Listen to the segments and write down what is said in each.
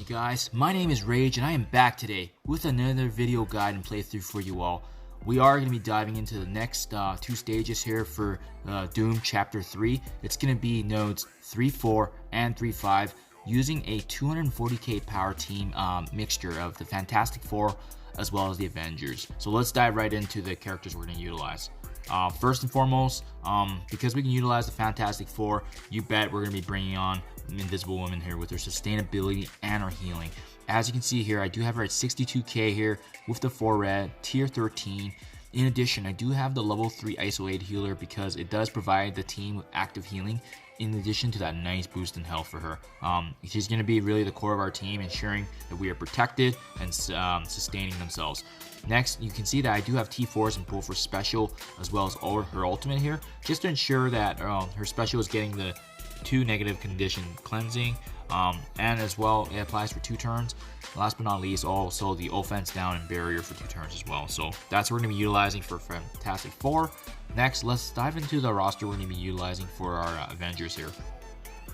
guys? My name is Rage and I am back today with another video guide and playthrough for you all. We are going to be diving into the next two stages here for Doom Chapter 3. It's going to be nodes 3-4 and 3-5 using a 240k power team mixture of the Fantastic Four as well as the Avengers. So let's dive right into the characters we're going to utilize. First and foremost, because we can utilize the Fantastic Four, you bet we're going to be bringing on Invisible Woman here with her sustainability and her healing. As you can see here, I do have her at 62k here with the 4 red, tier 13. In addition, I do have the level 3 ISO 8 healer because it does provide the team with active healing in addition to that nice boost in health for her. She's going to be really the core of our team, ensuring that we are protected and sustaining themselves. Next, you can see that I do have T4s in pull for special as well as her ultimate here, just to ensure that her special is getting the 2 negative condition cleansing, and as well it applies for 2 turns. Last but not least, also the offense down and barrier for 2 turns as well. So that's what we're going to be utilizing for Fantastic Four. Next, let's dive into the roster we're going to be utilizing for our Avengers here.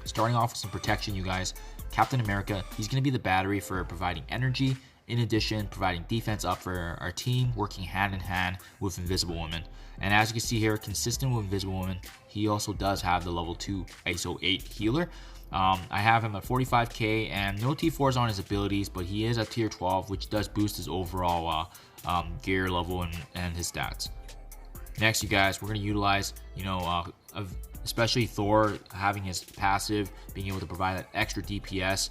Starting off with some protection, you guys. Captain America, he's going to be the battery for providing energy, in addition providing defense up for our team, working hand in hand with Invisible Woman. And as you can see here, consistent with Invisible Woman, he also does have the level 2 ISO 8 healer. I have him at 45k and no T4s on his abilities, but he is at tier 12, which does boost his overall gear level and his stats. Next, you guys, we're going to utilize, especially Thor having his passive, being able to provide that extra DPS.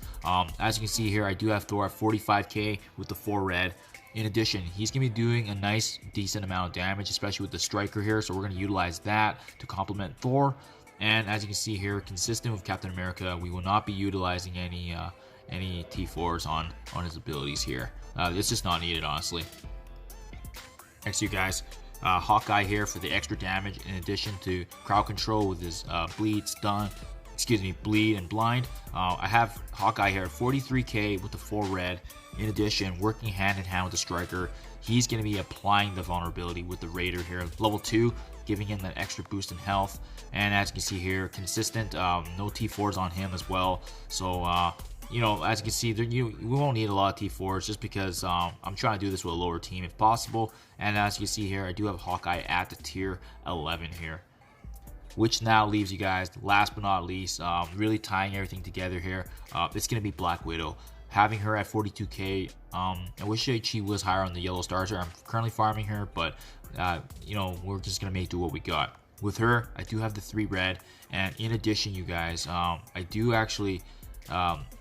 As you can see here, I do have Thor at 45k with the 4 red. In addition, he's going to be doing a nice, decent amount of damage, especially with the striker here. So we're going to utilize that to complement Thor. And as you can see here, consistent with Captain America, we will not be utilizing any T4s on his abilities here. It's just not needed, honestly. Next, you guys, Hawkeye here for the extra damage, in addition to crowd control with his bleed and blind. I have Hawkeye here at 43k with the 4 red. In addition, working hand in hand with the striker, he's going to be applying the vulnerability with the Raider here, level 2, giving him that extra boost in health. And as you can see here, consistent, no T4s on him as well. So as you can see, we won't need a lot of T4s just because I'm trying to do this with a lower team if possible. And as you can see here, I do have Hawkeye at the tier 11 here. Which now leaves you guys, last but not least, really tying everything together here. It's going to be Black Widow. Having her at 42k, I wish she was higher on the yellow stars. I'm currently farming her, but we're just going to make do what we got. With her, I do have the 3 red. And in addition, you guys, I do actually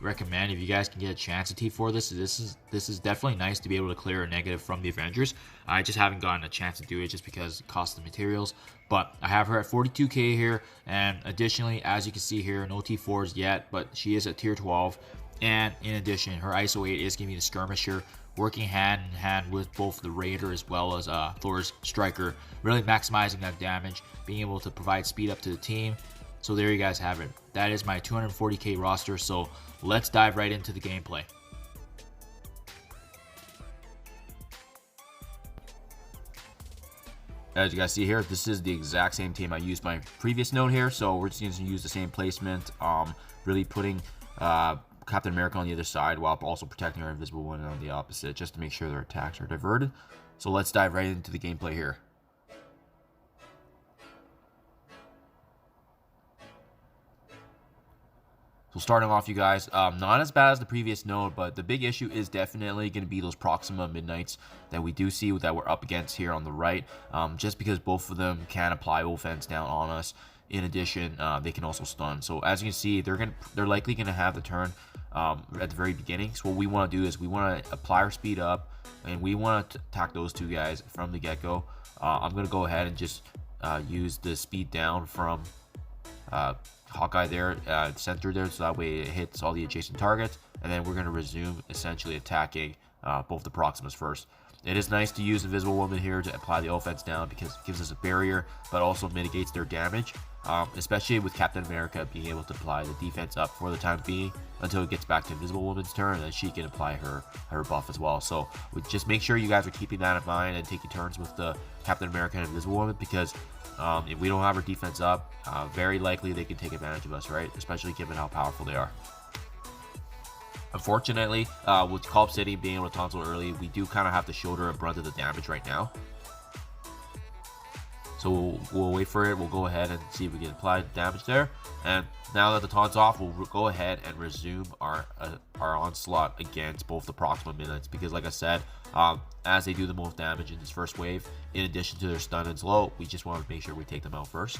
recommend, if you guys can get a chance to T4 this is definitely nice to be able to clear a negative from the Avengers. I just haven't gotten a chance to do it just because it costs the materials, but I have her at 42k here. And additionally, as you can see here, no T4s yet, but she is at tier 12. And in addition, her ISO 8 is giving me the skirmisher, working hand in hand with both the Raider as well as Thor's striker, really maximizing that damage, being able to provide speed up to the team. So there you guys have it. That is my 240k roster, so let's dive right into the gameplay. As you guys see here, this is the exact same team I used my previous node here, so we're just going to use the same placement, really putting Captain America on the other side while also protecting our Invisible Woman on the opposite, just to make sure their attacks are diverted. So let's dive right into the gameplay here. So starting off, you guys, not as bad as the previous node, but the big issue is definitely going to be those Proxima Midnights that we do see that we're up against here on the right, just because both of them can apply offense down on us. In addition, they can also stun. So as you can see, they're likely going to have the turn at the very beginning. So what we want to do is we want to apply our speed up, and we want to attack those 2 guys from the get-go. I'm going to go ahead and just use the speed down from Hawkeye there, center there, so that way it hits all the adjacent targets, and then we're going to resume essentially attacking both the Proximas first. It is nice to use Invisible Woman here to apply the offense down because it gives us a barrier, but also mitigates their damage, especially with Captain America being able to apply the defense up for the time being until it gets back to Invisible Woman's turn, and then she can apply her buff as well. So just make sure you guys are keeping that in mind and taking turns with the Captain America and Invisible Woman, because if we don't have our defense up, very likely they can take advantage of us, right? Especially given how powerful they are. Unfortunately, with Call City being able to taunt so early, we do kind of have to shoulder a brunt of the damage right now. So we'll wait for it. We'll go ahead and see if we can apply damage there. And now that the taunt's off, we'll go ahead and resume our onslaught against both the Proxima Midnights. Because like I said, as they do the most damage in this first wave, in addition to their stun and slow, we just want to make sure we take them out first.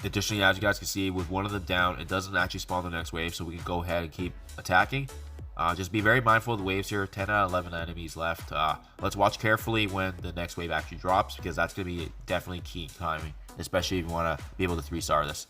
Additionally, as you guys can see, with one of them down, it doesn't actually spawn the next wave, so we can go ahead and keep attacking. Just be very mindful of the waves here. 10 out of 11 enemies left. Let's watch carefully when the next wave actually drops, because that's going to be definitely key timing, especially if you want to be able to 3-star this.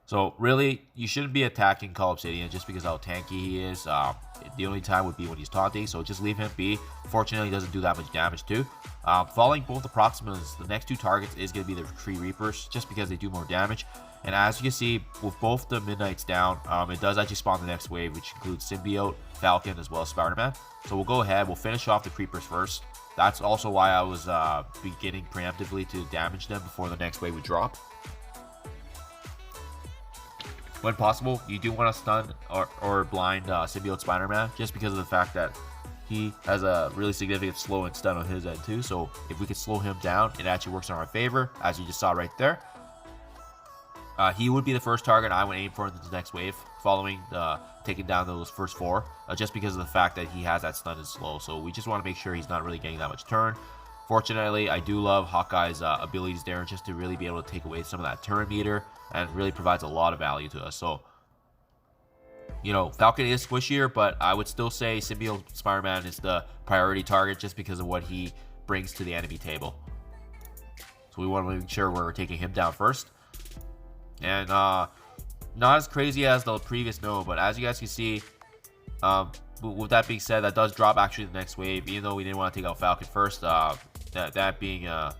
So really, you shouldn't be attacking Call Obsidian just because how tanky he is. The only time would be when he's taunting, so just leave him be. Fortunately, he doesn't do that much damage too. Following both the Proximas, the next two targets is going to be the Tree Reapers, just because they do more damage. And as you can see, with both the Midnights down, it does actually spawn the next wave, which includes Symbiote, Falcon, as well as Spider-Man. So we'll go ahead, we'll finish off the Creepers first. That's also why I was beginning preemptively to damage them before the next wave would drop. When possible, you do want to stun or blind Symbiote Spider-Man, just because of the fact that he has a really significant slow and stun on his end too. So if we could slow him down, it actually works in our favor, as you just saw right there. He would be the first target I would aim for in the next wave, following taking down those first 4, just because of the fact that he has that stun and slow. So we just want to make sure he's not really getting that much turn. Fortunately, I do love Hawkeye's abilities there, just to really be able to take away some of that turn meter, and really provides a lot of value to us. So, you know, Falcon is squishier, but I would still say Symbiote Spider-Man is the priority target just because of what he brings to the enemy table. So we want to make sure we're taking him down first. And not as crazy as the previous node, but as you guys can see, with that being said, that does drop actually the next wave, even though we didn't want to take out Falcon first. That being a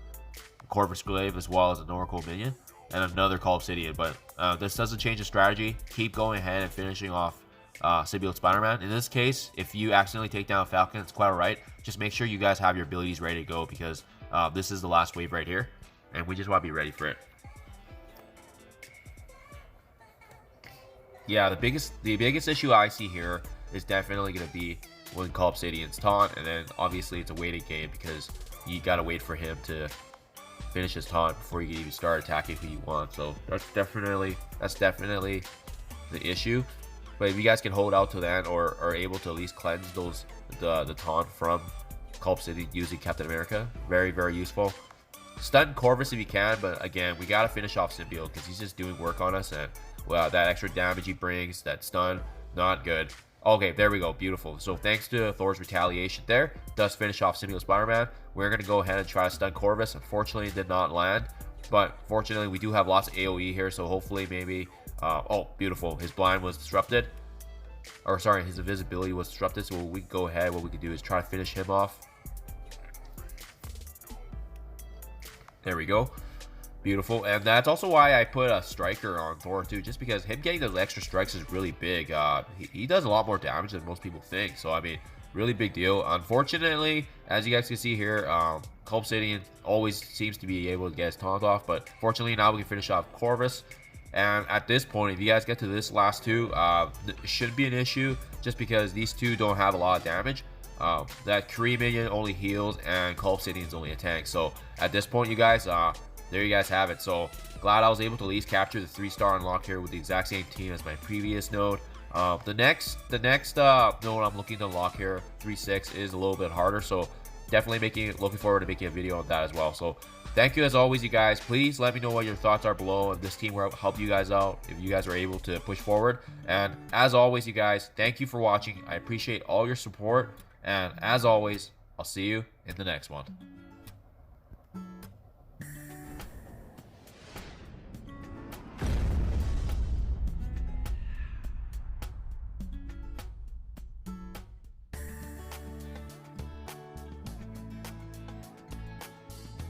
Corvus Glaive as well as an Oracle Minion and another Call Obsidian. But this doesn't change the strategy. Keep going ahead and finishing off Symbiote Spider-Man. In this case, if you accidentally take down Falcon, it's quite alright. Just make sure you guys have your abilities ready to go, because this is the last wave right here, and we just want to be ready for it. Yeah, the biggest issue I see here is definitely going to be when Call Obsidian's taunt, and then obviously it's a waiting game because you got to wait for him to finish his taunt before you can even start attacking who you want. So that's definitely the issue. But if you guys can hold out to that, or are able to at least cleanse the taunt from Call Obsidian using Captain America, very, very useful. Stun Corvus if you can, but again, we got to finish off Symbiote because he's just doing work on us, and well, that extra damage he brings, that stun, not good. Okay, there we go. Beautiful. So thanks to Thor's retaliation there, does finish off Symbiote Spider-Man. We're going to go ahead and try to stun Corvus. Unfortunately, it did not land. But fortunately, we do have lots of AoE here, so hopefully maybe... oh, beautiful. His blind was disrupted. Or sorry, his invisibility was disrupted. So we can go ahead. What we can do is try to finish him off. There we go. Beautiful. And that's also why I put a striker on Thor too, just because him getting those extra strikes is really big. He does a lot more damage than most people think, so I mean, really big deal. Unfortunately, as you guys can see here, Call Obsidian always seems to be able to get his taunt off, but fortunately now we can finish off Corvus. And at this point, if you guys get to this last two, it shouldn't be an issue, just because these two don't have a lot of damage. That Kree minion only heals, and Call Obsidian's only a tank. So at this point, you guys, there you guys have it. So glad I was able to at least capture the 3-star unlock here with the exact same team as my previous node. The next node I'm looking to unlock here, 3-6, is a little bit harder. So definitely looking forward to making a video on that as well. So thank you as always, you guys. Please let me know what your thoughts are below, and this team will help you guys out if you guys are able to push forward. And as always, you guys, thank you for watching. I appreciate all your support. And as always, I'll see you in the next one.